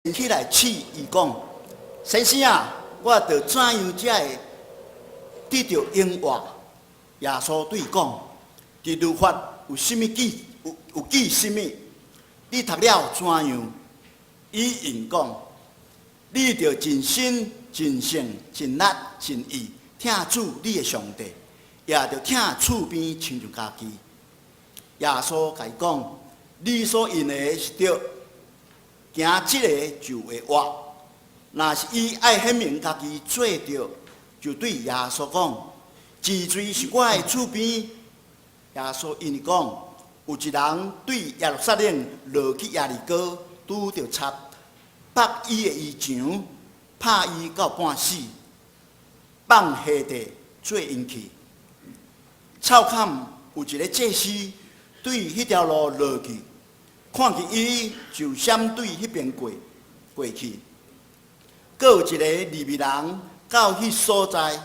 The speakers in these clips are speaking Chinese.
起来试伊讲，先生啊，我着怎样才会得到永活？耶稣对伊讲，伫律法有甚物记？有记甚物？你读了怎样？伊应讲，你着尽心、尽性、尽力、尽意，听主你的上帝，也着听厝边亲像家己。耶稣甲伊讲，你所应的是对。行即个就会活。若是伊爱显明家己做着，就对耶稣讲：治罪是我的厝边。耶稣因伊讲：有一人对耶路撒冷落去耶利哥，拄着插，绑伊的衣裳，拍伊到半死，放下地做因去。草坎有一个祭司对迄条路落去。看见伊就闪对迄边过去，阁有一个利未人到迄所在，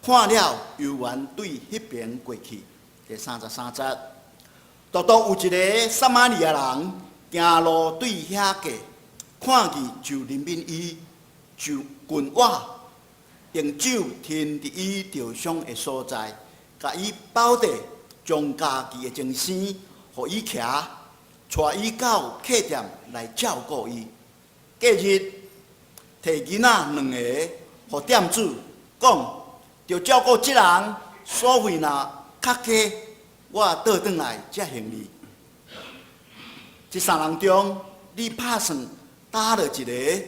看了又原对迄边过去。第33节，独独有一个撒玛利亚人行路对遐过，看见就怜悯伊，就近我，用手停伫伊受伤的所在，甲伊抱地，将家己的精神互伊徛。带伊到客店来照顾伊。隔日，摕囡仔2个，互店主讲，着照顾即人，所费若较低，我倒转来才行你。这3人中，你拍算搭落一个，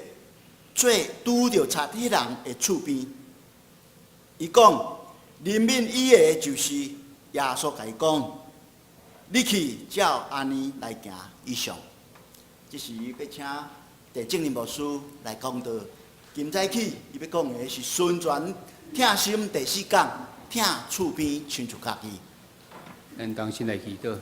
做拄着插迄人的厝边。伊讲，怜悯伊的就是耶稣甲伊讲。你去照安尼来行以上，这是要请地正林牧师来讲道。今早起，伊要讲的是宣传听心第4讲，听厝边亲像家己。咱当先来祈祷，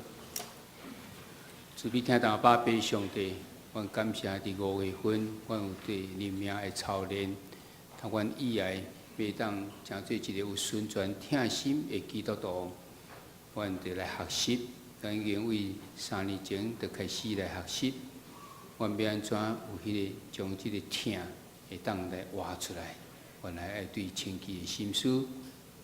慈悲听大爸悲上帝，阮感谢伫5月份，阮有对灵命的操练，通阮以来要当诚做一个有宣传听心的基督徒，阮得来学习。咱已经为3年前就开始来学习，阮要安怎有迄个将即个听会当来挖出来？原来爱对清气的心思，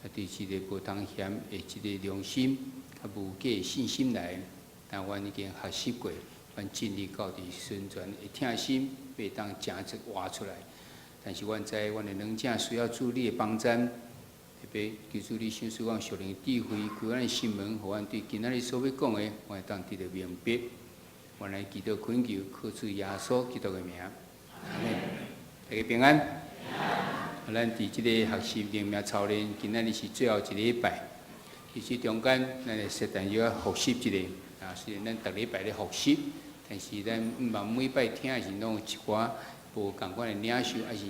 爱对即个无当嫌的即个良心，较无假的信心来。但阮已经学习过，阮尽力到伫宣传的听心，要当正直挖出来。但是阮知阮的软件需要助力的帮衬。特别求主你先赐阮属灵智慧，开阮的心门，互阮对今仔日所要讲的，阮会当得到明白。阮来祈祷恳求，靠主耶稣基督的名。大家平安。咱伫即个学习灵命操练，今仔日是最后一个礼拜。其实中间咱会适当要复习一下，虽然咱逐礼拜咧复习，但是咱毋茫每摆听的是拢有一寡无共款的领受，还是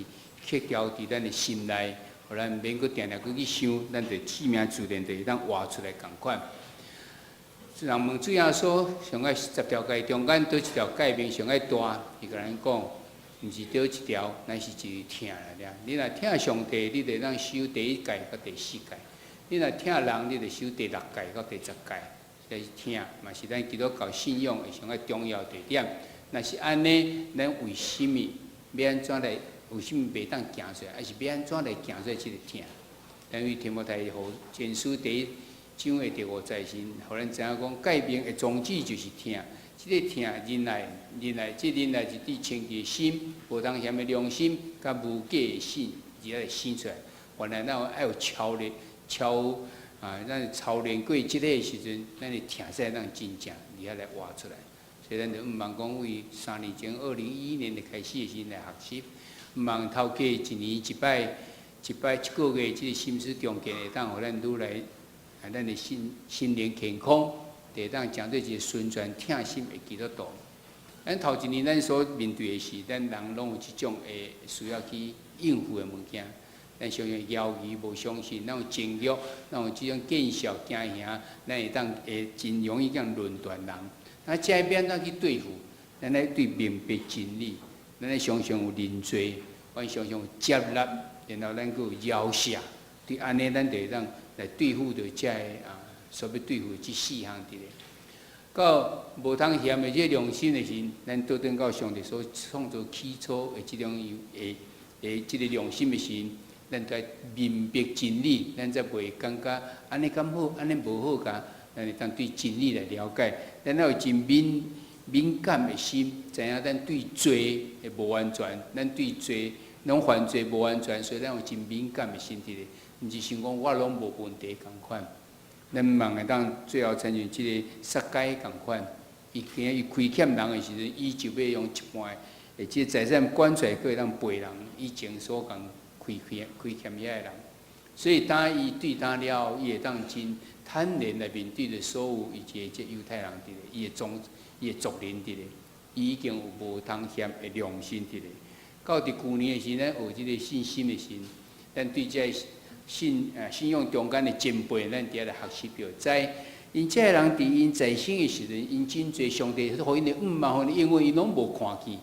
刻胶伫咱的心内。互咱免阁定定去想，咱着生命自然就会当活出来共款。人问主耶稣上爱10条诫中间倒一条诫命上爱大？伊甲咱讲，毋是倒一条，乃是一个听啦。你若听上帝，你着当守第1诫到第4诫；你若听人，你着守第6诫到第10诫。这是听，嘛是咱基督教信仰的上爱重要地点。若是安尼，咱为什么要安怎来？为什么袂当行出来？还是要安怎来行出来？即个听，因为提摩太互前书第1章的第5节时，互咱知影讲，诫命的宗旨就是听。即个听，人来，即人来是对清洁心、无当嫌的良心，甲无假的心，而来生出来。原来咱爱有咱操练过即个时阵，咱的听才当真正而来活出来。所以咱就毋茫讲为3年前2011年的开始的时来学习。毋茫头家1年一摆，1个月，即个心思中间会当互咱愈来，咱的心灵健康，会当针对一个宣传听心的基督徒。咱头1年咱所面对的是，咱人拢有即种的需要去应付的物件。咱常常犹豫无相信，咱有情欲，咱有即种见笑惊吓，咱会当真容易讲论断人。那这边咱去对付，咱来对明白真理。咱常常有认罪，阮常常有接纳，然后咱佫有饶赦，对安尼咱就会当来对付着遮个所要对付即4项伫咧。到无通嫌的这良心的时，咱倒转到上帝所创造起初的这种这个良心的时，咱在明白真理，咱才袂感觉安尼咁好，安尼无好噶。咱会当对真理来了解，咱要有真敏感的心，知影咱对罪会无安全，咱对罪拢犯罪无安全，所以咱有真敏感的心伫咧，毋是想讲我拢无问题共款。咱望会当最后亲像即个撒该共款，伊亏欠人的时阵，伊就要用一半的即个财产管出来，可以当赔人以前所讲亏欠遐个人。所以当伊对当了，伊会当真坦然来面对着所有以及即犹太人伫咧，伊的族人伫咧，伊已经有无通嫌的良心伫咧。到伫旧年的时，咱学即个信心的时，咱对这信仰中间的前辈，咱伫遐来学习着，在因这人伫因在生的时阵，因真侪上帝互因的互因，因为伊拢无看见，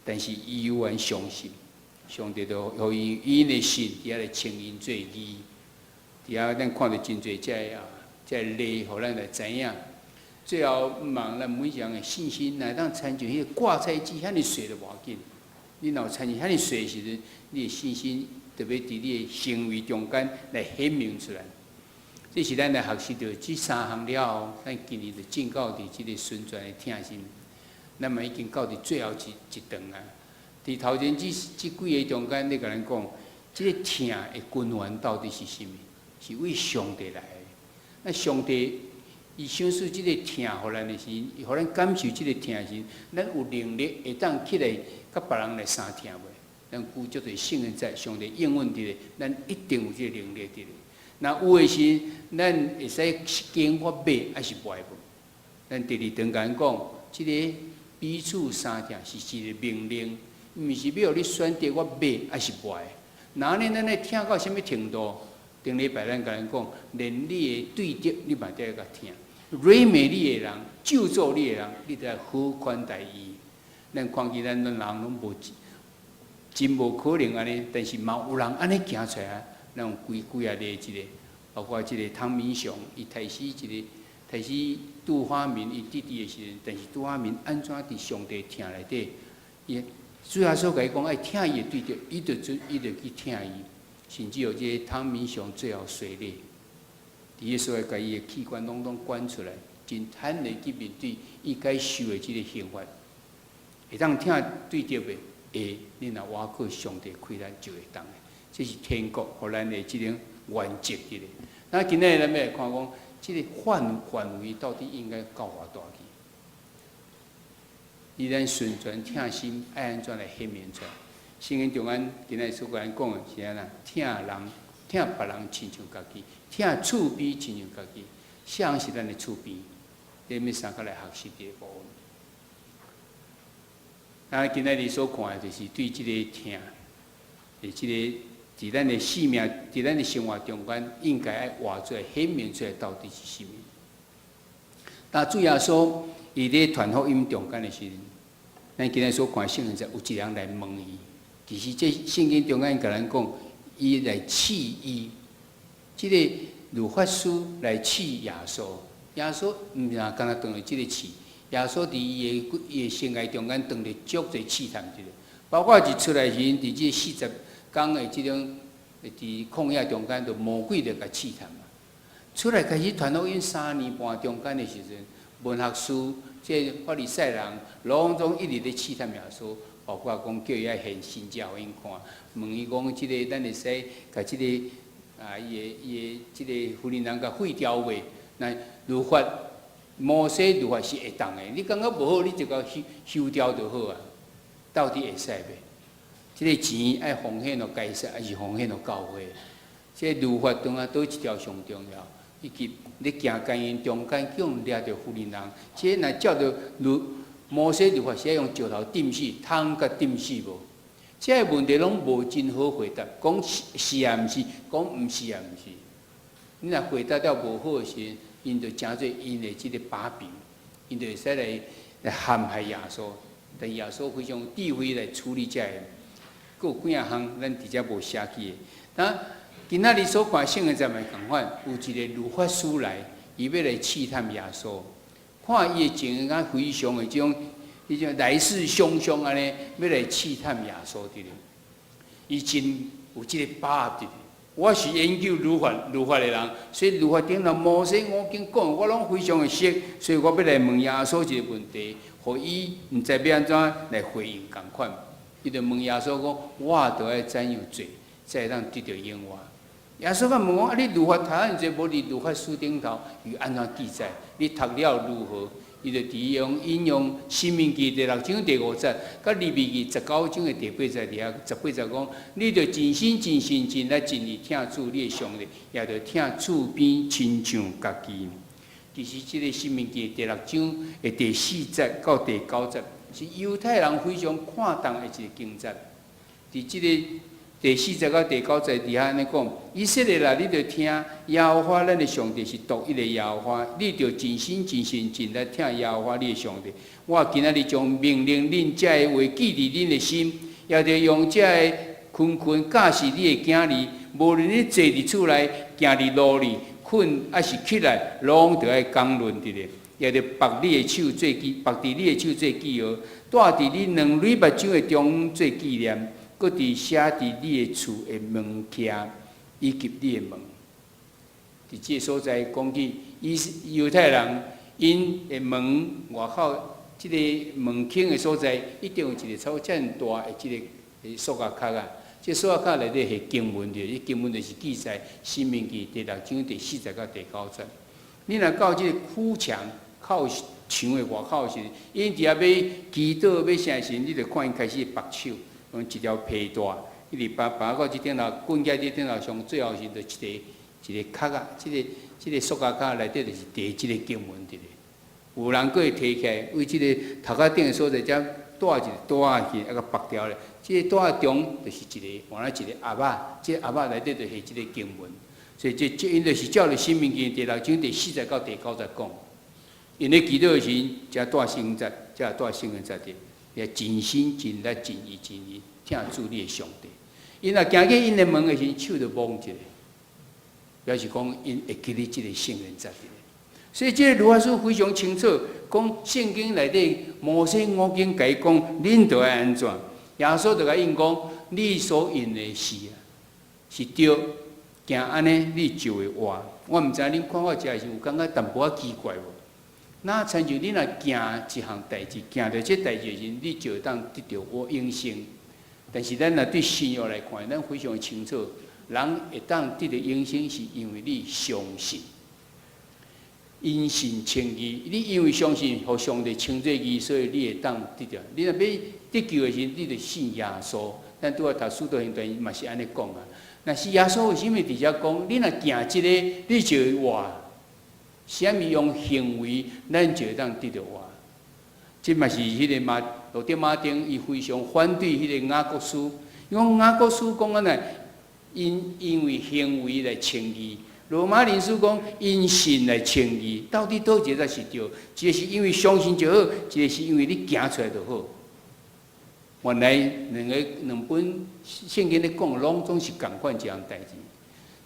但是伊有缘相信，上帝就互因的信伫遐来称因做义。伫遐咱看到真侪这例，互咱来知影。最后望咱每一人的信心，来当参像迄个挂菜机，遐尼细就无要紧。你若参像遐尼细的时阵，你的信心特别伫你的行为中间来显明出来。这是咱来学习到这三项了后，咱今年就进到伫即个顺转的听心。咱嘛已经到伫最后一段啊。伫头前这几个中间，你甲咱讲，这个听的根源到底是甚么？是为上帝来的。那上帝伊想使即个听互咱的时，互咱感受即个听的时，咱有能力会当起来，甲别人来相听袂？咱古足侪圣人在上帝应允伫咧，咱一定有即个能力伫咧。那有的时，咱会使经我买，还是卖无？咱第二段讲讲，即个彼此相听是一个命令，毋是要互你选择我买还是卖。那安尼咱来听到什么程度？顶礼拜咱甲人讲，连你的对敌，你嘛得甲听；谄媚你的人、咒诅你的人，你得好款待伊。咱看见咱人拢无真无可能安尼，但是嘛有人安尼行出来啊。咱有几啊例一个，包括即个汤明祥，伊开始杜花明伊弟弟的时阵，但是杜花明安怎伫上帝听内底，伊主要所甲伊讲爱听伊的对敌，伊就去听伊。甚至有这汤明祥最后碎裂，伫个所在甲伊的器官拢管出来，真坦然去面对伊该受的这个刑罚，会当听对着袂？会，你若挖靠上帝开咱就会当的，这是天国互咱的这种原则伫咧。那今日咱要来看讲，这个范围到底应该到偌大去？以咱顺转听心，爱安怎来显明出来？圣经中间今日所甲咱讲的是安怎？听别人亲像家己，听厝边亲像家己，啥人是咱的厝边？咱要三个来学习这个部分。咱今日所看的就是对这个听，这个伫咱的生命、伫咱的生活中间，应该爱画出来、显明出来到底是甚么？但主要说，伊咧传福音中间的时阵，咱今日所看圣经，有一人来问伊。其实这圣经中间甲咱讲，伊来试伊，即个律法师来试耶稣。耶稣毋是干那当了即个试，耶稣伫伊的生涯中间当了足侪试探即个，包括一出来时，伫即40天的即种伫旷野中间，就魔鬼就甲试探嘛。出来开始传福音3年半中间的时阵，文学士即法利赛人拢总一直咧试探耶稣。包括讲叫伊爱现身照互因看，问伊讲，即个咱会使甲即个伊的即个妇人甲废掉袂？那律法摩西律法是会当的，你感觉无好，你就甲修掉就好啊。到底会使袂？即个钱爱奉献到该使，还是奉献到教会？即个律法中啊，倒一条上重要？以及你行奸淫中间，叫人掠着妇人，即若照着摩西律法是要用石头钉死，通甲钉死无？这个问题拢无真好回答，讲是也毋是，讲毋是也毋是。你若回答了无好时，因就成做因的即个把柄，因就会使来陷害耶稣。但耶稣非常智慧来处理这个，佫有几啊项咱直接无写记的。那今仔日所看圣经在咪共款，有一个律法师来，伊要来试探耶稣。看伊的情啊非常的种来势汹汹安尼，要来试探耶稣伫咧。伊真有即个把握伫咧。我是研究律法的人，所以律法顶头摩西五经讲，我拢非常的熟，所以我要来问耶稣一个问题，互伊毋知要安怎来回应共款。伊就问耶稣讲：我着爱怎样做，才会当得到永活？耶稣甲问我：你律法读安怎无？伫律法书顶头有安怎记载？你读了如何？伊就引用《申命记》第6章第5节，甲利未记19章的第8节底下18节讲：你着真心真心真来真意听主你的上帝，也着听厝边亲像家己。其实，即个《申命记》第6章的第4节到第9节，是犹太人非常看重的一个经节。伫即个第4节到第9节底下安尼讲：以色列啦，你着听耶和华咱的上帝是独一的耶和华，你着真心真心真来听耶和华你的上帝。我今仔日将命令恁遮的话记伫恁的心，也着用遮的训教示你的囝儿，无论你坐伫厝内，行伫路里，困还是起来，拢着爱讲论伫咧。也着绑你的手做记，绑伫你的手做记号，带伫你两蕊目睭的中做纪念。搁伫写伫你的厝的门徛，以及你的门。伫即个所在讲起，犹太人因的门外口，即个门厅的所在，一定有一个超遮大的即个塑胶壳啊。即塑胶壳内底是经文的，迄经文就是记载《申命记》第6章第4节到第9节。你若到即个苦墙靠墙的外口时，因伫遐要祈祷要啥时，你着看因开始绑手。用一条皮带，伊直绑到即顶头，滚起即顶头上，最后是着一个壳啊，即个塑胶壳内底就是第即个经文伫咧。有人佫会摕起来，为即个头壳顶的所在，遮带一个带啊去，啊个绑掉咧。即个带中就是一个换了一个盒仔，即个盒仔内底就是即个经文。所以这因就是照着《申命记》第6章第4节到第9节讲，因咧祈祷时，才带圣节，才带圣言节的。也真心真力真意真意听主你的上帝。因若行去因的门的时，手就摸一下，表示讲因会记你即个圣言节的。所以这个律法书非常清楚，讲圣经内底摩西五经甲伊讲，恁着爱安怎？耶稣就甲因讲，你所应的事啊，是对，行安尼你就会活。我毋知恁看我遮是有感觉淡薄仔奇怪无？那亲像你若行一项代志，行到这代志时，你就会当得到我永生。但是咱若对信仰来看，咱非常清楚，人会当得到永生，是因为你相信。因信称义，你因为相信，互上帝称作义，所以你会当得到。你若要得救的时，你就信耶稣。咱拄仔读使徒行传嘛是安尼讲啊。若是耶稣为什么直接讲？你若行即个，你就会活。啥物用行为，咱就会当得到活。即嘛是迄个罗德马丁，伊非常反对迄个雅各书，因为雅各书讲安尼，因为行为来称义；罗马人书讲因信来称义。到底倒一个才是对？一个是因为相信就好，一个是因为你行出来就好。原来两本圣经咧讲，拢总是共款一样代志。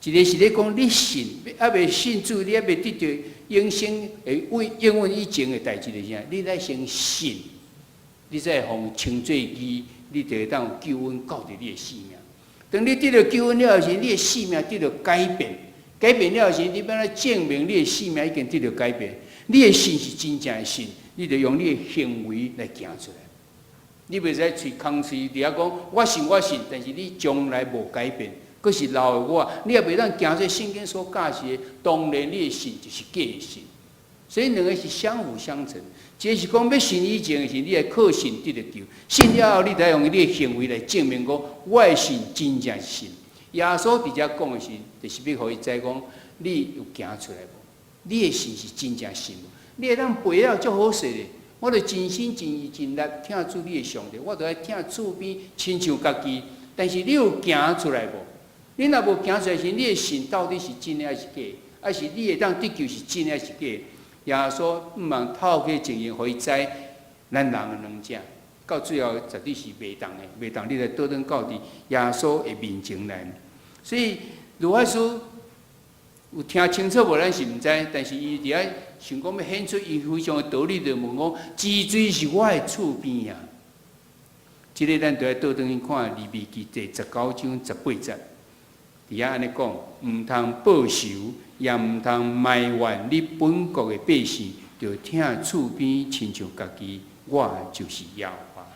一个是咧讲你信，还未信主，你还未得到永生为永远以前的代志是啥？你来先信，你才会互称作义，你就会当救恩到伫你的性命。当你得到救恩了后时，你的性命得到改变，改变了后时，你要来证明你的性命已经得到改变。你的信是真正的信，你就用你的行为来行出来。你袂使嘴空嘴，伫遐讲我信，但是你从来无改变。佫是老的我，你也袂当行做圣经所教示的。当然，你的信就是假的信，所以两个是相辅相成。一个是讲要信以前的时，你会靠信得到救；信了后，你才用你的行为来证明讲我的信真正是信。耶稣直接讲的是，就是要互伊知讲，你有行出来无？你的信是真正信无？你会当背了足好势的。我著真心真意真力听主你的上帝，我著爱听厝边亲像家己。但是你有行出来无？你若无行出来时，你的信到底是真的还是假？还是你会当得救是真的还是假？耶稣毋茫透过情形，互伊知，咱人的两者，到最后绝对是袂当的，袂当你来倒转到伫耶稣的面前来。所以，律法书有听清楚无？咱是毋知，但是伊伫遐想讲要显出伊非常的道理，就问讲：治水是我的厝边啊！即个咱就要倒转去看利未记第19章18节，伫遐安尼讲：毋通报仇，也毋通埋怨你本国的百姓，就听厝边亲像家己，我就是耶和华。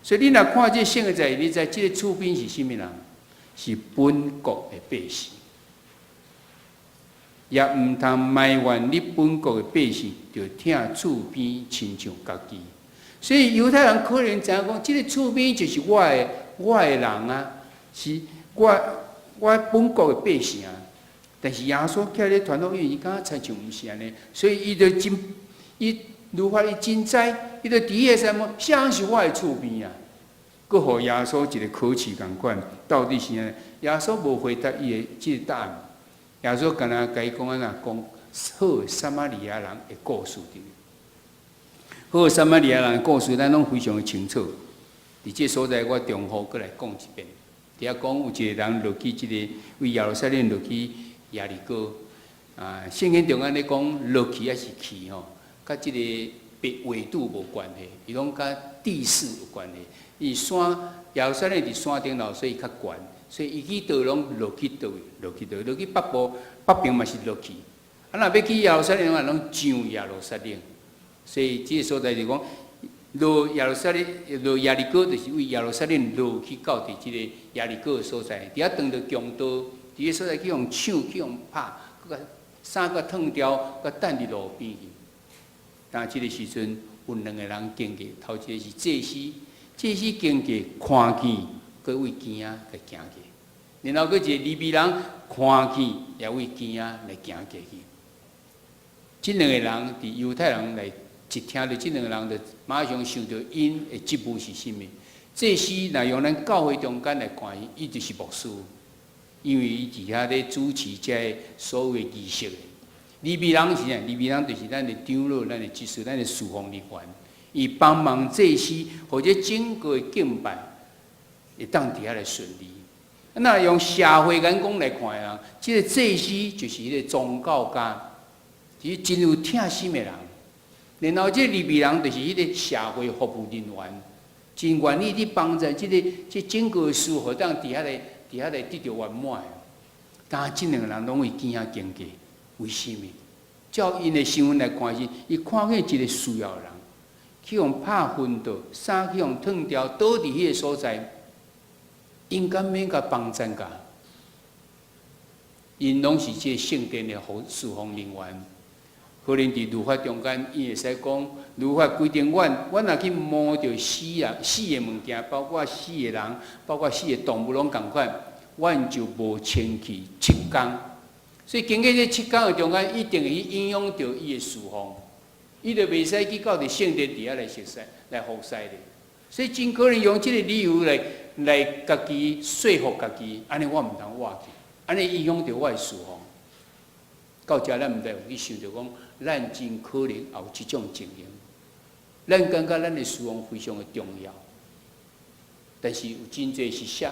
所以你若看这圣经在，你知即个厝边是甚物人？是本国的百姓。也毋通埋怨你本国的百姓，就听厝边亲像家己。所以犹太人可能知影讲，即个厝边就是我的人啊，是我本国的百姓啊。但是耶稣徛咧传福音，伊敢亲像毋是安尼，所以伊如法伊真知，伊就伫迄什么，啥是我的厝边啊？佮互耶稣一个考试共款，到底是安尼？耶稣无回答伊的即个答案。耶稣敢若甲伊讲安那讲好撒玛利亚人的故事的，好撒玛利亚人的故事，咱拢非常的清楚。伫这所在，我重复过来讲一遍。伫遐讲有一个人落去即个为耶路撒冷落去耶利哥，圣经中安尼讲落去还是去吼，甲即个纬度无关系，伊拢甲地势有关系。伊山耶路撒冷伫山顶头，所以较悬。所以伊去倒拢落去倒位，落去北部北边嘛是落去。若要去耶路撒冷，拢上耶路撒冷。所以这个所在就讲，落耶路撒冷，落耶利哥，就是为耶路撒冷落去到伫即个耶利哥的所在。伫遐撞到强盗，伫个所在去用抢，去用拍，佮甲衫佮脱掉，佮等伫路边去。但即个时阵有2个人经过，头一个是祭司经过看见，佮为惊啊，佮行过。然后，佫一个利未人看见，也为惊啊来行过去。这2个人伫犹太人来一听到这2个人，就马上想到因的职务是甚物。祭司若用咱教会中间来看伊就是牧师，因为伊伫遐咧主持这所有的仪式。利未人是啥？利未人就是咱的长老、咱的祭司、咱的侍奉人员，伊帮忙祭司或者整个的敬拜，会当伫遐来顺利。那用社会眼光来看人，这个祭司就是迄个宗教家，是真有疼心的人。然后这利未人就是迄个社会服务人员，真愿意去帮助这整个事务，当伫遐来得到圆满。但这2个人拢会惊啊惊过，为什么？照因的身份来看是，伊看见一个需要的人，去用拍昏倒，衫去用脱掉，倒伫迄个所在。因敢免甲帮衬甲，因拢是这圣殿的侍奉人员。可能伫律法中间，伊会使讲，律法规定阮若去摸着死的物件，包括死的人，包括死的动物拢共款，阮就无清去7天。所以经过这7天的中间，一定会影响到伊的侍奉，伊就袂使去到伫圣殿底下来服侍咧。所以真可能用这个理由来家己说服家己，安尼我毋通活去，安尼影响到我的侍奉。到遮咱毋知有去想着讲，咱真可能也有即种情形。咱感觉咱的侍奉非常的重要，但是有真济是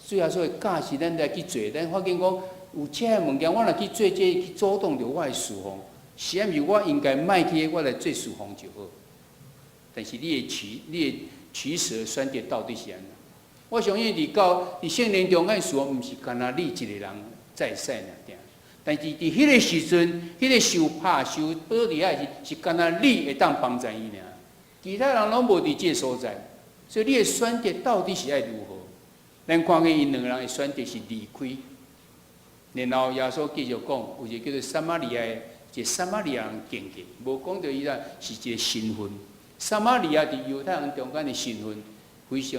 最后所谓假是咱来去做，咱发现讲有遮个物件，我若去做去主动着我的侍奉，是毋是我应该卖去我来做侍奉就好？但是你的取舍选择到底是安怎？我相信伫圣灵中间侍奉，毋是干那你一个人在使尔定，但是伫迄个时阵，迄个受拍受倒伫遐是干那你会当帮助伊尔，其他人拢无伫这个所在，所以你的选择到底是爱如何？咱看见因2个人的选择是离开，然后耶稣继续讲，有一个叫做撒玛利亚的，一个撒玛利亚人经过，无讲到伊啦是一个身份。撒玛利亚伫犹太人中间的身份，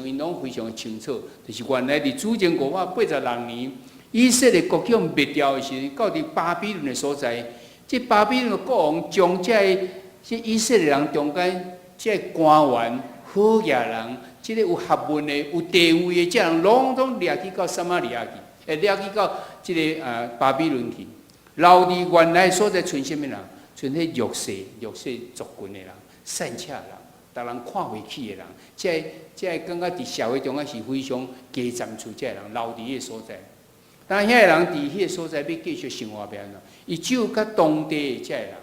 因拢非常清楚，就是原来伫主前586年，以色列国境灭掉的时候，到伫巴比伦的所在，这巴比伦的国王将这以色列人中间这官员、好野人，这个有学问的、有地位的这人，拢掠去到撒玛利亚去，掠去到这个巴比伦去，留伫原来所在存什么人？存迄弱势族群的人。善巧人，逐人看袂起的人，这感觉伫社会中间是非常低站处这人，留伫个所在。但遐个人伫迄个所在要继续生活变咯，伊只有甲当地的遮个人、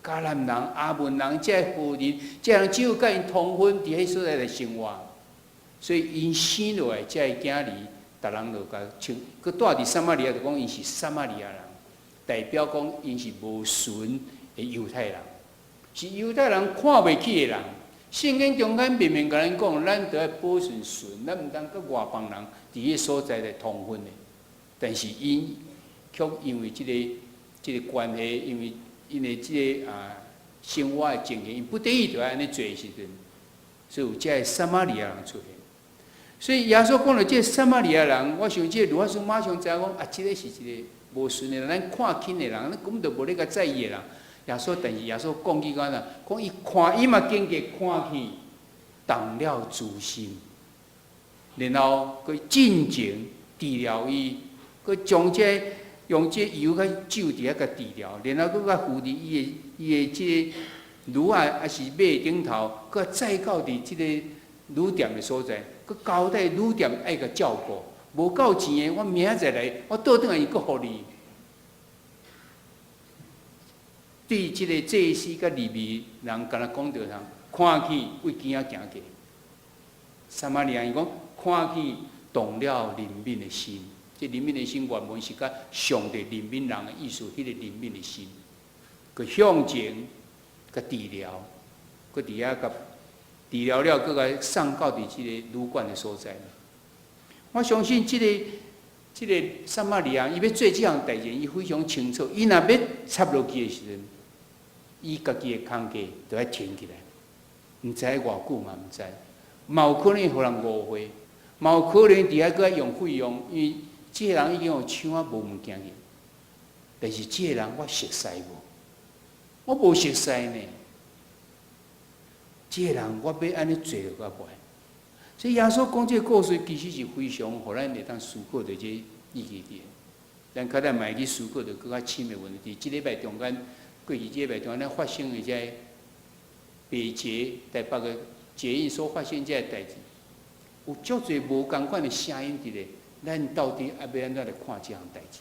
迦南人、阿文人、遮个富人，遮人只有甲因通婚伫迄所在来生活，所以因生落来遮个囝儿，逐人就甲称，佮住伫撒玛利亚就讲因是撒玛利亚人，代表讲因是无纯的犹太人，是犹太人看袂起的人。圣经中间明明甲咱讲，咱得要保存纯，咱毋通佮外邦人伫迄所在来通婚的。但是因却因为即个关系，因为即个生活的情形，因不得已就安尼做时阵，所以有遮个撒玛利亚人出现。所以耶稣讲到即个撒玛利亚人，我想即个卢法师马上知影讲，即个是一个无顺的人，咱看轻的人，咱根本就无咧甲在意的人。耶稣，但是耶稣讲起讲啦，讲伊看伊嘛经过看去，动了诛心，然后佮进前治疗伊。佮将用这油佮酒伫遐甲治疗，然后佮附伫伊的即个炉还是马顶头，佮再到伫即个旅店的所在，佮交代旅店爱甲照顾，无够钱的，我明仔载来，我倒转来伊佮互你。对即个祭司甲利未人，敢若讲着人看去为囝仔行过，撒玛利亚伊讲看去动了怜悯的心。这怜悯的心原本是甲上帝怜悯人的意思，迄个怜悯的心，佮向前，佮治疗，佮伫遐甲治疗了，佮甲送到伫即个旅馆的所在。我相信即个撒玛利亚，伊要做即项代志，伊非常清楚。伊若要插落去的时阵，伊家己的空间就要停起来，毋知偌久嘛，毋知，嘛有可能互人误会，嘛有可能伫遐佮用费用，因为。即个人已经有抢啊无物件去，但是即个人我熟悉无？我无熟悉呢。即个人我要安尼做就较袂。所以耶稣讲即个故事，其实是非常互咱会当思考的这意义伫。咱较咱嘛会去思考着更较深的问题。即礼拜中间，过去即礼拜中间，咱发生的这北捷台北的捷运所发生这代志，有足侪无共款的声音伫咧。咱到底要安怎来看这项代志？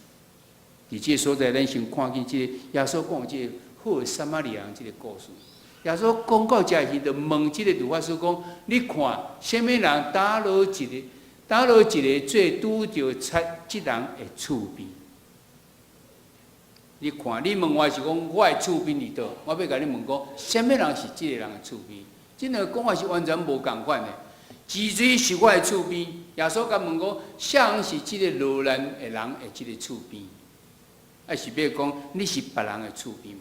伫即个所在，咱先看见即个耶稣讲即个好的撒玛利亚人即个故事。耶稣讲到这时，就问即个律法师讲：你看，什么人打落一个最拄着即人的厝边？你看，你问我是讲我的厝边伫倒？我要甲你问讲，什么人是即个人的厝边？即两个讲法是完全无共款的。之水是我的厝边，耶稣甲问讲，啥人是即个落难的人的即个厝边？还是要讲你是别人的厝边？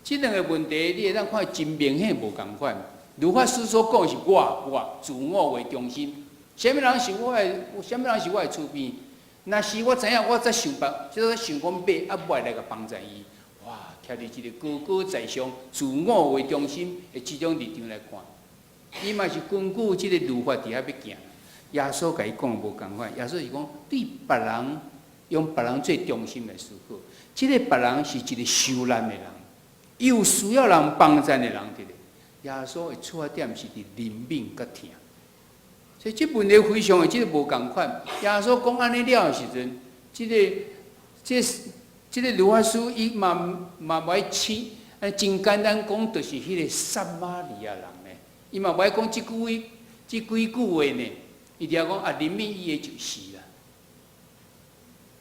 即两个问题，你会当看真明显无共款。律法师所讲是我自我为中心，什么人是我的厝边？若是我知影，我才想办，即个想讲要买来甲帮助伊。哇，徛伫即个高高在上、自我为中心的即种立场来看。伊嘛是根据即个律法伫遐要行，耶稣甲伊讲无共款。耶稣是讲对别人用别人做中心来思考，即个别人是一个受难的人，伊有需要人帮助的人伫咧。耶稣的出发点是伫怜悯甲疼，所以即问题非常的即个无共款。耶稣讲安尼了的时阵，即个律法师伊嘛袂试，真简单讲，就是迄个撒玛利亚人。伊嘛袂讲即几句话呢，伊只讲怜悯伊的就是啦。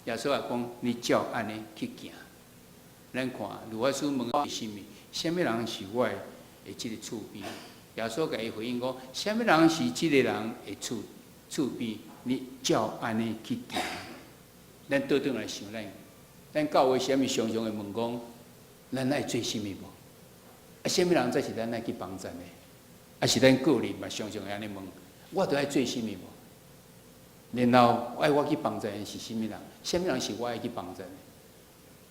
耶稣也讲，你照安尼去行。咱看，如果说问我是甚物，什么人是我的即个厝边？耶稣甲伊回应讲，什么人是即个人的厝边？你照安尼去行。咱倒转来想咱教会什么常常会问讲，咱爱做甚物无？什么人才是咱爱去帮助的？啊，是咱个人嘛，常常会安尼问，我着爱做甚物无？然后我去帮助人是甚物人？什么人是我爱去帮助的？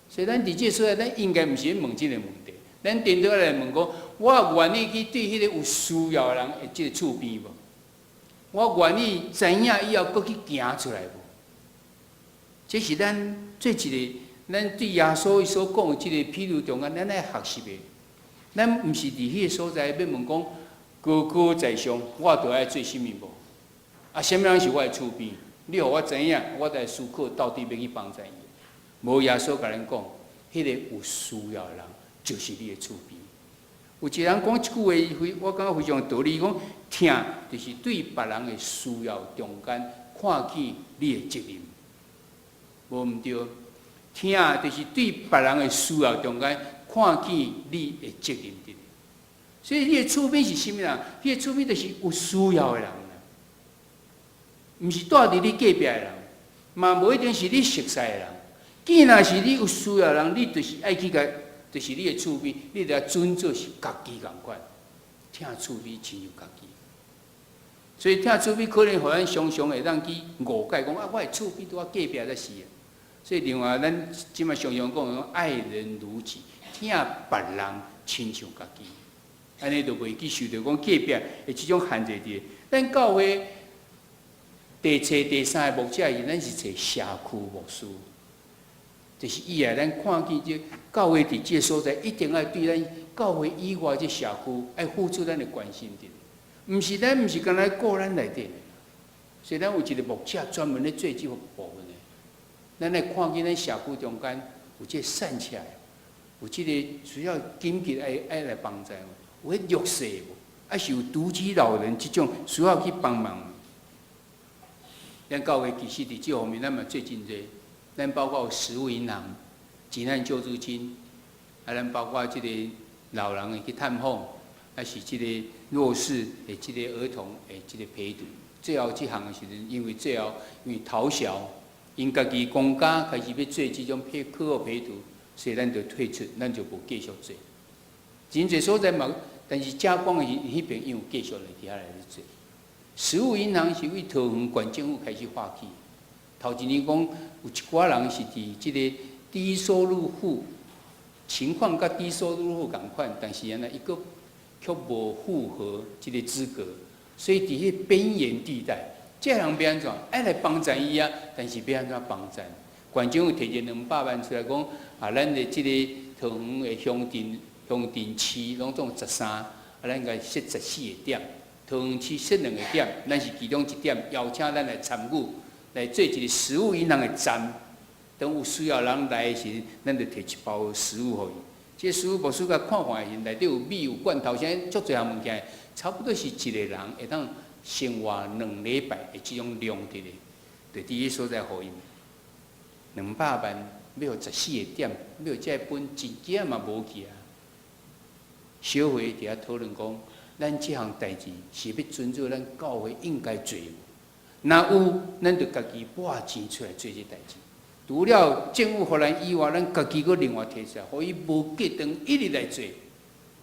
所以咱伫即所在，咱应该毋是问即个问题，咱颠倒来问讲，我愿意去对迄个有需要的人的即个厝边无？我愿意知影以后，搁去行出来无？这是咱做一个，咱对耶稣所讲的即个譬如中间，咱爱学习的。咱毋是伫迄个所在要问讲。高高在上，我着爱做甚物无？啊，什么人是我的厝边？你互我知影，我来思考到底要去帮助伊。无耶稣甲咱讲，迄个有需要的人就是你的厝边。有一个人讲一句话，我感觉非常道理，讲听就是对别人的需要中间看见你的责任，无毋对。听就是对别人的需要中间看见你的责任的。所以你的厝边是甚物人？你的厝边就是有需要的人，毋是住伫你隔壁的人，嘛无一定是你熟悉的人。既然是你有需要的人，你就是爱去甲。就是你的厝边，你着准做是家己共款，听厝边亲像家己。所以听厝边可能互咱常常会当去误解，讲啊，我的厝边拄啊隔壁才是啊。所以另外，咱即马常常讲爱人如己，听别人亲像家己，安尼就袂去受到讲隔壁的即种限制伫。咱教会第三个牧者是咱是找社区牧师。就是以后咱看见这教会伫这所在，一定要对咱教会以外这社区爱付出咱的关心的，毋是咱毋是干来顾咱内底的，所以咱有一个牧者专门咧做这个部分的。咱来看见咱社区中间有这善起来，有这个需要紧急爱来帮助，有迄弱势无，还是有独居老人这种需要去帮忙。咱教会其实伫这方面，咱嘛做真侪。咱包括有食物银行、急难救助金，咱包括这个老人的去探访，还是这个弱势的这个儿童的这个陪读。最后这项的时阵，因为逃校，因家己公家开始要做这种课后陪读，所以咱就退出，咱就无继续做。真侪所在嘛，但是加光的迄边又继续来底下来做。食物银行是为桃园县政府开始发起。头一年讲有一寡人是伫即个低收入户情况，甲低收入户共款，但是安尼伊个却无符合即个资格，所以伫迄边缘地带，这人要安怎？爱来帮助伊啊，但是要安怎帮助？县政府摕一200万出来讲，啊，咱的即个桃园的乡镇市拢总13，啊，咱应该设14个点，桃园市设2个点，咱是其中一点，邀请咱来参与。来做一个食物银行的站，等有需要人来时，咱就摕一包食物互伊。这食物牧师甲看看的时，内底有米有罐头，啥足侪项物件，差不多是一个人会当生活2礼拜的这种量的咧，就伫迄所在互伊。200万要14个点，要这本真正嘛无去啊。小会伫遐讨论讲，咱这项代志是要遵照咱教会应该做。若有，咱就家己拨钱出来做这代志。除了政府互咱以外，咱家己阁另外摕出来，互伊无隔断一直来做。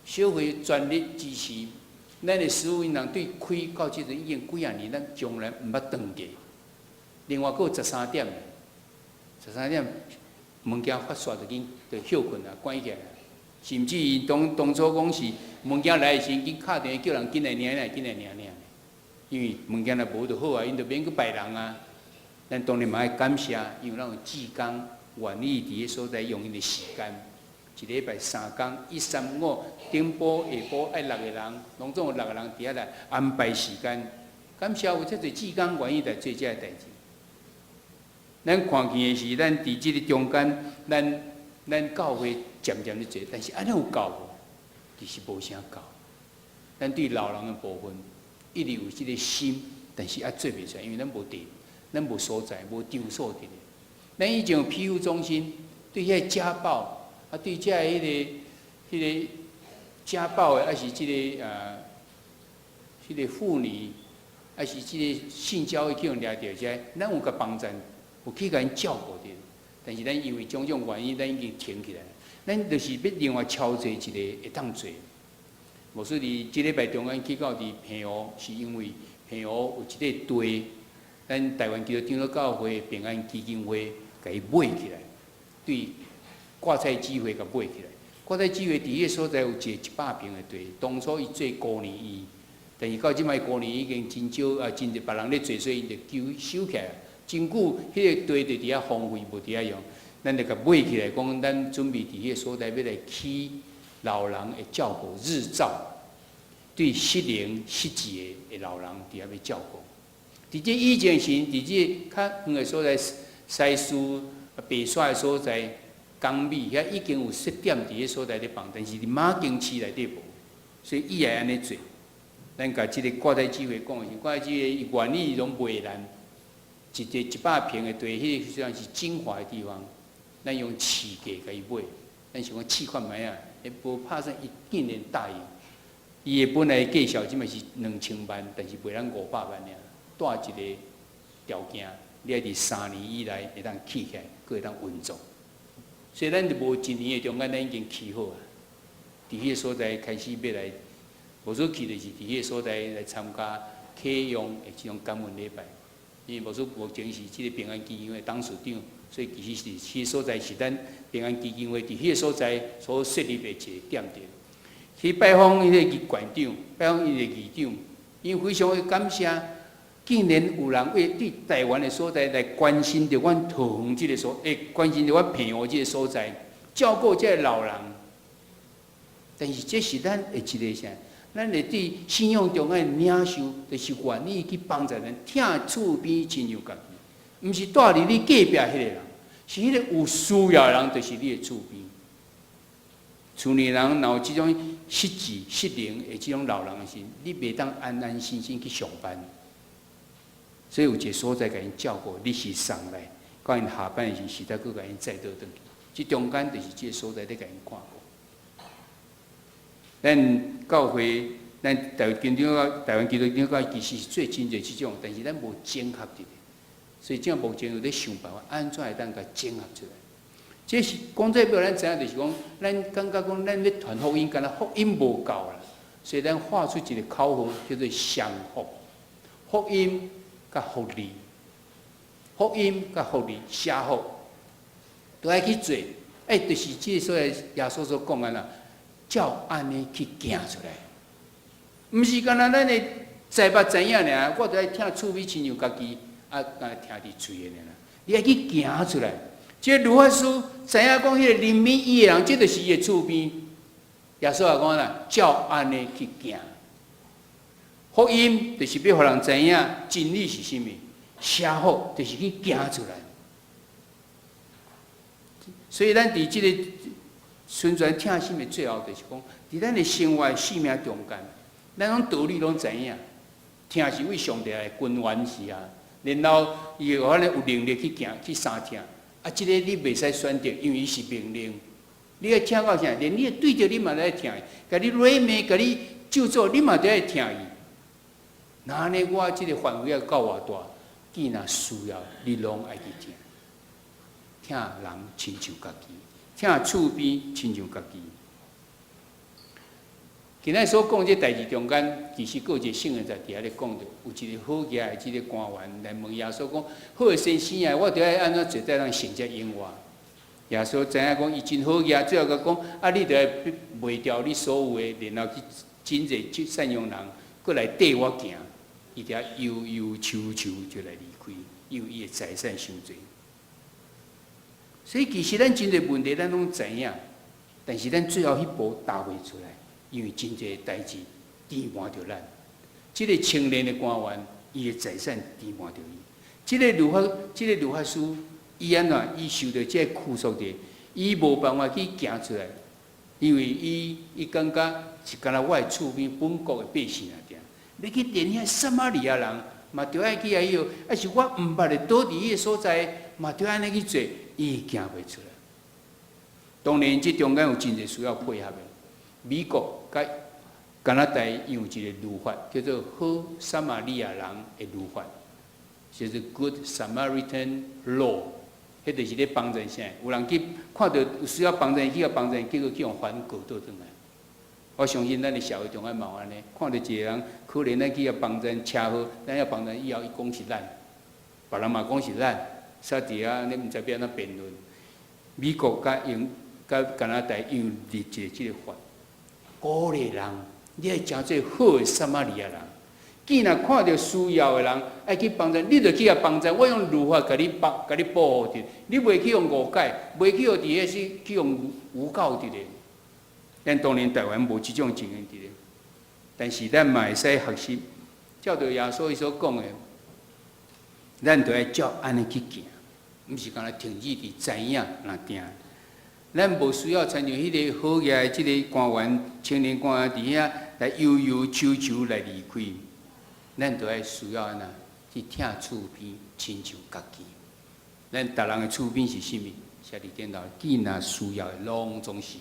小会全力支持，咱的食物银行对开到即阵已经几啊年，咱从来毋捌断过。另外阁有13点，13点物件发煞就休困啊，关起来。甚至于当初讲是物件来的时，紧敲电话叫人紧来领来，紧来领。因为物件若无就好啊，因就免去拜人啊。咱当然嘛爱感谢，因为咱有志工愿意伫个所在用因的时间，一礼拜3天，1、3、5顶晡下晡爱6个人，拢总有6个人伫遐来安排时间。感谢有遮侪志工愿意来做遮个代志。咱看见的是，咱伫即个中间，咱教会渐渐咧做，但是安尼有够无？其实无啥够。咱对老人的部分。一直有这个心，但是也做袂出来，因为咱无地，咱无所在，无场所伫咧。咱以前有庇护中心，对遐家暴，啊，对遮迄个家暴的，还是这个妇女，还是这个性交易去用掠着遮，咱有甲帮助，有去甲因照顾着。但是咱因为种种原因，咱已经停起来。咱就是要另外敲做一个会当做。无说伫即礼拜中间去到伫平湖，是因为平湖有一个地，咱台湾基督长老教会平安基金会甲伊买起来，对挂彩机会甲买起来。挂彩机会伫迄所在有一个100平的地，当初伊做孤儿院，但是到即摆孤儿院已经真少啊，真侪别人咧做，所以因就收起来。真久，迄个地就伫遐荒废，无伫遐用，咱就甲买起来，讲咱准备伫迄个所在要来起。老人的照顾日照，对失灵失智的老人伫遐要照顾，伫这以前时，伫这较远的所在，西施、白沙的所在，江美遐已经有设点伫个所在咧放，但是伫马经市内底无，所以伊会安尼做。咱甲即个挂在机会讲的是，挂在机个原理拢袂难，一100平的地，迄个实际上是精华的地方，咱用市价甲伊买，咱想讲试看卖啊，也无拍算伊竟然答应。伊的本来计销即嘛是2000万，但是卖咱500万尔，带一个条件，你要伫3年以内会当起起来，佫会当运作。所以咱就无1年的中间，咱已经起好啊。伫迄个所在开始要来，无所去就是伫迄个所在来参加启用的这种感恩礼拜。因为无所目前是即个平安基金会董事长，所以其实是迄个所在是咱平安基金会伫迄个所在所设立的一个点点。去拜访伊个县长，拜访伊个议长，因为非常的感谢，竟然有人为对台湾的所在来关心着阮桃园即个所，关心着阮平湖即个所在，照顾即个老人。但是这是咱的一个啥？咱会对信仰中的领袖，就是愿意去帮助人，听厝边亲像家己，毋是住伫你隔壁迄个人，是迄个有需要的人，就是你的厝边。厝内人若有即种失智、失灵的即种老人的时，你袂当安安心心去上班。所以有一个所在甲因照顾，你是送来，到因下班的时，时再佫甲因载倒转去。即中间就是即个所在咧甲因看过。咱教会，咱台湾基督教其实是最真侪即种，但是咱无整合伫咧，所以正目前有咧想办法，安怎会当甲整合出来。这是讲这表，咱知影就是讲，咱感觉讲，咱咧传福音，敢若福音无够啦，所以咱画出一个口号，叫做相福，福音甲福利，福音甲福利，社福都爱去做。就是即个所谓耶稣所讲安啦，照安尼去行出来，毋是干那咱的知捌知影尔，我都爱听厝边亲像家己，干听伫嘴的尔，你爱去行出来。即个律法师知影讲，迄个灵敏伊的人，即就是伊的厝边。耶稣也讲啦，照安尼去行。福音就是要互人知影真理是啥物，社福就是去行出来。所以咱伫即个宣传听心的最后，就是讲，伫咱的生活生命中间，咱拢道理拢知影，听是为上帝的君王是啊，然后伊有安尼有能力去行去三听。即个你袂使选择，因为伊是命令。你要听到啥？连你对着你嘛来听，甲你软骂，甲你咒诅，你嘛都要听伊。那安尼，我即个范围要到偌大？既然需要，你拢爱去听。听人亲像家己，听厝边亲像家己。今仔所讲这代志中间，其实有一个圣人在底下咧讲着，有一个好嘢的即个官员来问耶稣讲：好嘅先生啊，我着爱安怎做才能成这永活？耶稣知影讲伊真好嘢，最后甲讲：啊，你着爱卖掉你所有的，然后去真侪善良人，过来缀我行，伊着忧忧愁愁就来离开，因为伊的财产伤侪。所以其实咱真侪问题，咱拢知影，但是咱最后迄步踏袂出来。因为真侪代志填满着咱，即个青年的官员，伊的财产填满着伊。即个律法师，伊安怎？伊受到即个拘束者，伊无办法去行出来，因为伊感觉是干那我的厝边本国的百姓啊，点。你去连遐撒玛利亚人，嘛着爱去遐哟，还是我毋捌的倒伫迄个所在，嘛着安尼去做，伊行袂出来。当然，即中间有真侪需要配合的。美国甲加拿大用一个律法，叫做好撒玛利亚人的律法，就是 Good Samaritan Law， 迄就是咧帮助啥？有人去看到有需要帮助，去甲帮助，结果去用反告倒转来。我相信咱的社会中间嘛安尼，看到一个人可能咱去甲帮助车祸，咱要帮助以后，伊讲是咱，别人嘛讲是咱，煞伫啊，你毋知要安怎辩论。美国甲加拿大用立一个即个法。鼓励人，你爱诚做好的撒玛利亚人。既然看到需要的人，爱去帮助，你就去甲帮助。我用律法甲你保护着，你袂去用误解，袂去用伫遐去用诬告伫咧。咱当然台湾无即种情形伫咧，但是咱嘛会使学习，照着耶稣伊所讲的，咱就要照安尼去行，毋是干那停止伫知影若定。咱无需要参像迄个好嘢，即个官员、青年官员伫遐来悠悠悄悄来离开。咱就要需要安那去听厝边，亲像家己。咱逐人的厝边是啥物？写伫顶头，囡仔需要的拢总是，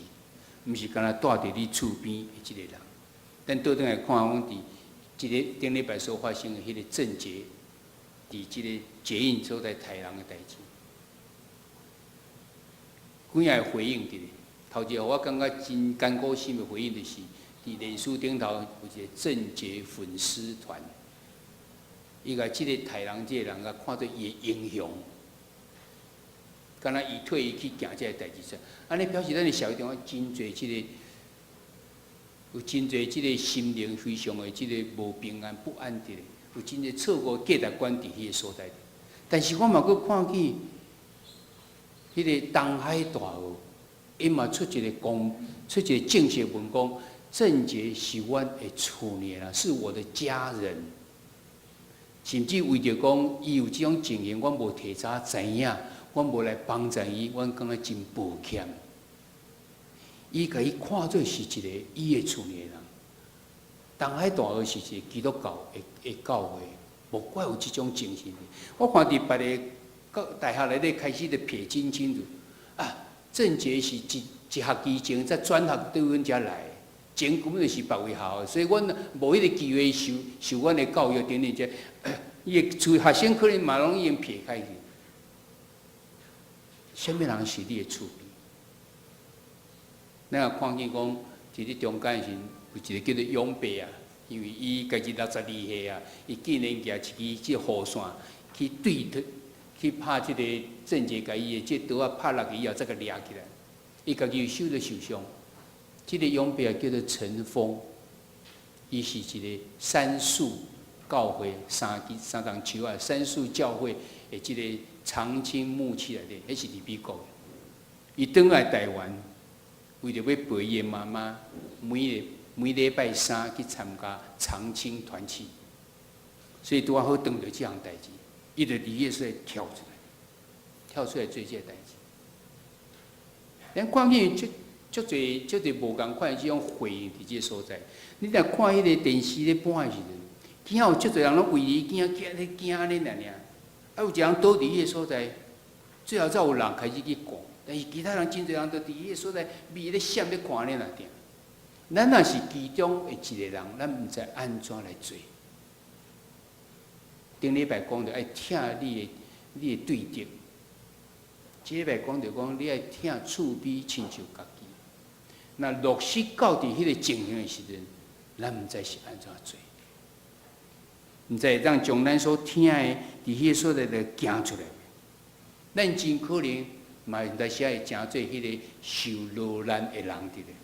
毋是干那住伫你厝边的即个人。咱倒转来看，阮伫即个顶礼拜所发生的迄个症结，伫即个捷运所在杀人的代志。几下回应伫咧，头一个我感觉真艰苦心的回应，就是伫脸书顶头有一个郑捷粉丝团，伊甲即个杀人即个人甲看做伊的英雄，敢若伊退役去行即个代志出，安尼表示咱的社会中真侪即个有真侪即个心灵非常的即个无平安不安的，有真侪错误价值观伫迄个所在。但是我嘛佫看见。迄个东海大学，伊嘛出一个正式文讲，郑捷是阮的厝里啦，是我的家人。甚至为着讲伊有即种情形，阮无提早知影，阮无来帮助伊，阮感觉真抱歉。伊甲伊看做是一个伊的厝里人。东海大学是一个基督教的教会，无怪有即种情形。我看伫别个大学内底开始就撇清楚啊，郑捷是一学期前才转学对阮遮来，前根本就是别位校，所以阮无迄个机会受阮的教育等等者，伊的学生可能嘛拢已经撇开去。什么人是你的厝边？咱也看见讲，伫咧中间时有一个叫做永伯啊，因为伊家己62岁啊，伊竟然举一支即雨伞去去拍即个郑捷，甲伊的即刀啊拍落去以后，再甲掠起来，伊家己有受伤。即个永伯叫做陈峰，伊是一个杉树教会三重树啊，杉树教会的即个长青牧区内底，迄是伫美国的。伊转来台湾，为着要陪伊的妈妈，每礼拜三去参加长青团契，所以拄好碰到即项代志。伊就伫迄个所在跳出来做这代志。咱看见足侪无共款的即种回应伫即个所在。你若看迄个电视咧播的时阵，惊有足侪人拢为伊惊安尼尔。啊，有一人倒伫迄个所在，最后才有人开始去赶，但是其他人真侪人都伫迄个所在，咪咧闪咧看咧那点。咱若是其中的一个人，咱毋知安怎来做。顶礼拜讲着爱听你的对敌，即礼拜讲着讲你爱听厝边亲像家己。那落实到伫迄个情形的时阵，咱毋知是安怎做，毋知让将咱所听的伫迄个所在就行出来。咱真可能嘛，在时会诚做迄个受落难的人伫咧。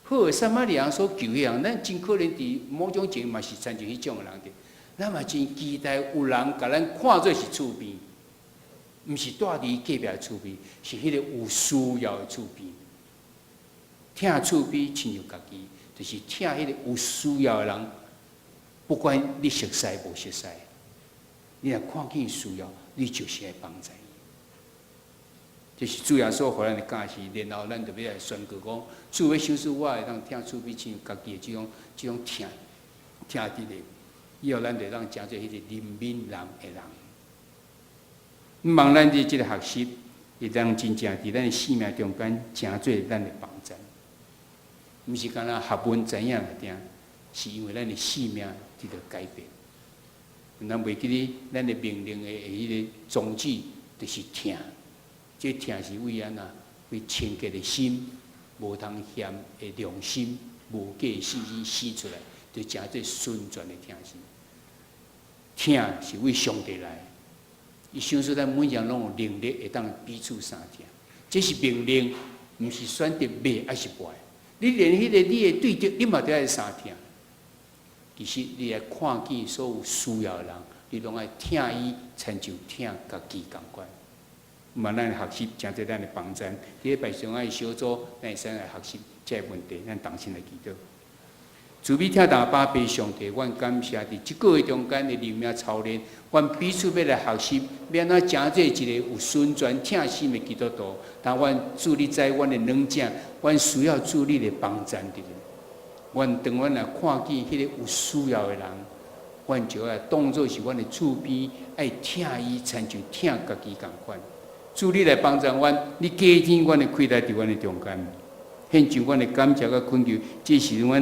好的撒玛利亚人所求迄样，咱真可能伫某种情嘛是参像迄种的人伫。咱嘛真期待有人甲咱看做是厝边，毋是住伫隔壁的厝边，是迄个有需要的厝边。听厝边亲像家己，就是听迄个有需要的人，不管你熟悉无熟悉，你若看见需要，你就是来帮助伊。这是主要所互咱的教示，然后咱就要来宣告讲，主要想使我会当听厝边亲像家己的即种听伫咧。以后咱就当诚做迄个人民人的人。望咱伫即个学习，会当真正伫咱的生命中间，诚做咱的帮助。毋是干那学问知影来听，是因为咱的生命伫着改变。咱袂记咧，咱的命令的迄个宗旨就是听。这听是为安那？为清洁的心，无通嫌的良心，无假的信心生出来，就诚做顺转的听心。听是为上帝来，伊想说咱每样拢有能力会当彼此相听，这是命令，毋是选择骂还是坏。你连迄个你的对敌，你嘛都要相听。其实你来看见所有需要的人，你拢爱听伊，亲像听家己共款。嘛，咱学习诚侪咱的帮助。礼拜上爱小组，咱会使来学习这个问题，咱同心来祈祷。慈悲听大巴悲上帝，阮感谢伫即个月中间的灵命操练，阮彼此要来学习，要安怎成做一个有顺转听心的基督徒。但阮主你知阮的软弱，阮需要主你的帮助的。阮当阮来看见迄个有需要的人，阮就要当作是阮的厝边，爱听伊，亲像听家己共款。主你来帮助阮，你加添阮的开来伫阮的中间，献上阮的感谢甲恳求，这是阮。